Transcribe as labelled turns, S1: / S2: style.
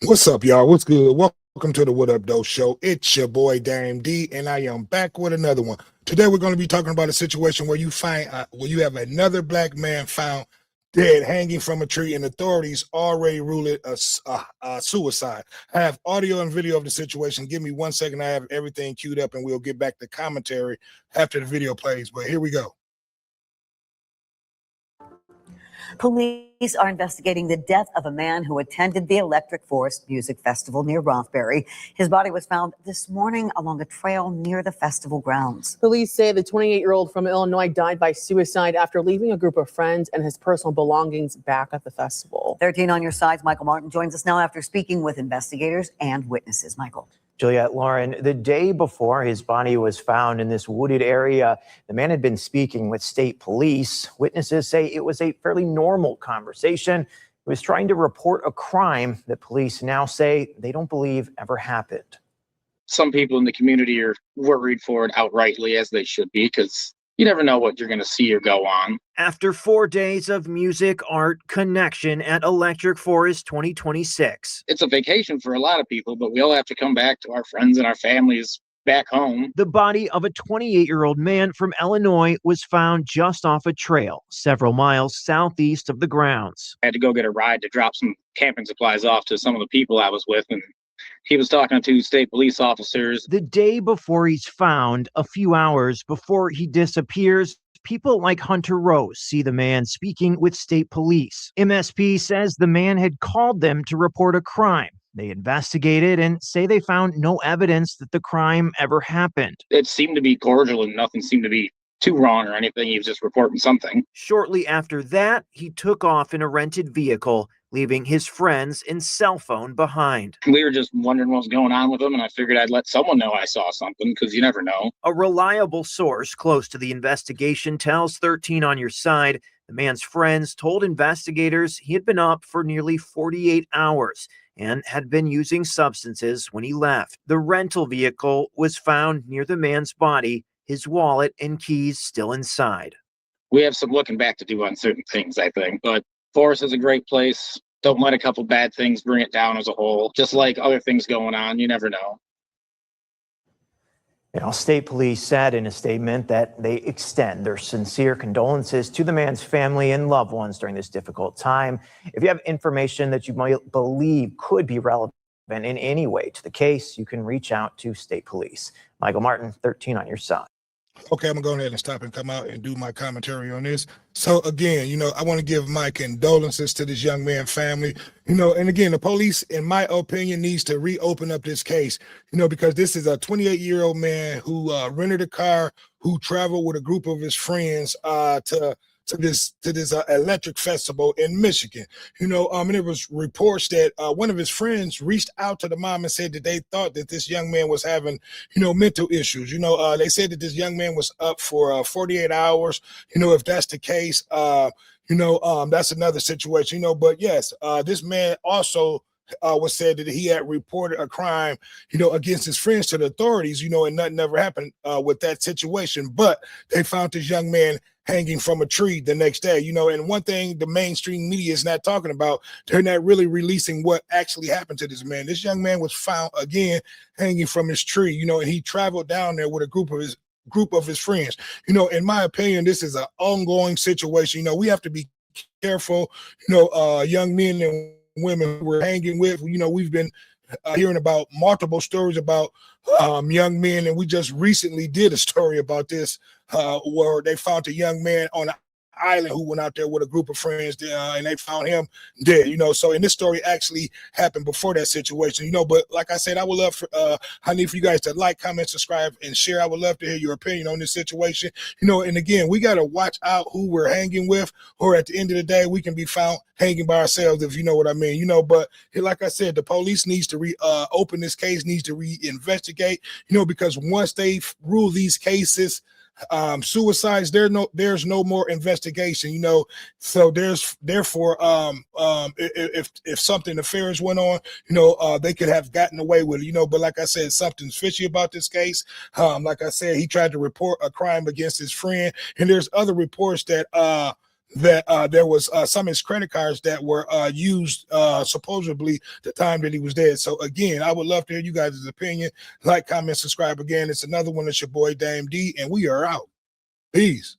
S1: What's up, y'all? What's good? Welcome to the What Up Doe Show. It's your boy Dame D, and I am back with another one. Today, we're going to be talking about a situation where you have another black man found dead, hanging from a tree, and authorities already ruled it a suicide. I have audio and video of the situation. Give me 1 second. I have everything queued up, and we'll get back to commentary after the video plays. But here we go.
S2: Police are investigating the death of a man who attended the Electric Forest Music Festival near Rothbury. His body was found this morning along a trail near the festival grounds.
S3: Police say the 28-year-old from Illinois died by suicide after leaving a group of friends and his personal belongings back at the festival.
S2: 13 on your side's Michael Martin joins us now after speaking with investigators and witnesses. Michael.
S4: Juliet, Lauren, the day before his body was found in this wooded area, the man had been speaking with state police. Witnesses say it was a fairly normal conversation. He was trying to report a crime that police now say they don't believe ever happened.
S5: Some people in the community are worried for it outrightly, as they should be, because you never know what you're going to see or go on.
S6: After 4 days of music, art, connection at Electric Forest 2026.
S5: It's a vacation for a lot of people, but we all have to come back to our friends and our families back home.
S6: The body of a 28-year-old man from Illinois was found just off a trail, several miles southeast of the grounds.
S5: I had to go get a ride to drop some camping supplies off to some of the people I was with, and he was talking to state police officers.
S6: The day before he's found, a few hours before he disappears, people like Hunter Rose see the man speaking with state police. MSP says the man had called them to report a crime. They investigated and say they found no evidence that the crime ever happened.
S5: It seemed to be cordial and nothing seemed to be too wrong or anything. He was just reporting something.
S6: Shortly after that, he took off in a rented vehicle, leaving his friends and cell phone behind.
S5: We were just wondering what was going on with him, and I figured I'd let someone know I saw something, because you never know.
S6: A reliable source close to the investigation tells 13 on your side the man's friends told investigators he had been up for nearly 48 hours and had been using substances when he left. The rental vehicle was found near the man's body, his wallet and keys still inside.
S5: We have some looking back to do on certain things, I think, but Forest is a great place. Don't let a couple bad things bring it down as a whole. Just like other things going on, you never know.
S4: State police said in a statement that they extend their sincere condolences to the man's family and loved ones during this difficult time. If you have information that you might believe could be relevant in any way to the case, you can reach out to state police. Michael Martin, 13 on your side.
S1: Okay, I'm gonna go ahead and stop and come out and do my commentary on this. So again, I want to give my condolences to this young man's family. And again, the police, in my opinion, needs to reopen up this case, because this is a 28-year-old man who rented a car, who traveled with a group of his friends to this electric festival in Michigan. And there was reports that one of his friends reached out to the mom and said that they thought that this young man was having, mental issues. They said that this young man was up for 48 hours. If that's the case, that's another situation. But yes, this man also was said that he had reported a crime, against his friends to the authorities, and nothing ever happened with that situation. But they found this young man hanging from a tree the next day, and one thing the mainstream media is not talking about, they're not really releasing what actually happened to this man. This young man was found again hanging from his tree, and he traveled down there with a group of his friends. In my opinion, this is an ongoing situation. We have to be careful, young men and women we're hanging with. We've been hearing about multiple stories about young men, and we just recently did a story about this where they found a young man on an island who went out there with a group of friends and they found him dead. So in this story actually happened before that situation. But like I said, I would love for honey for you guys to like, comment, subscribe, and share. I would love to hear your opinion on this situation. And again, we got to watch out who we're hanging with, or at the end of the day we can be found hanging by ourselves, if you know what I mean. But like I said, the police needs to open this case, needs to reinvestigate, because once they rule these cases suicides, there's no more investigation, so therefore if something nefarious went on, they could have gotten away with it, but like I said, something's fishy about this case. Like I said, he tried to report a crime against his friend, and there's other reports that that there was some of his credit cards that were used supposedly the time that he was dead. So again, I would love to hear you guys' opinion. Like, comment, subscribe again. It's another one. It's your boy Dame D, and we are out. Peace.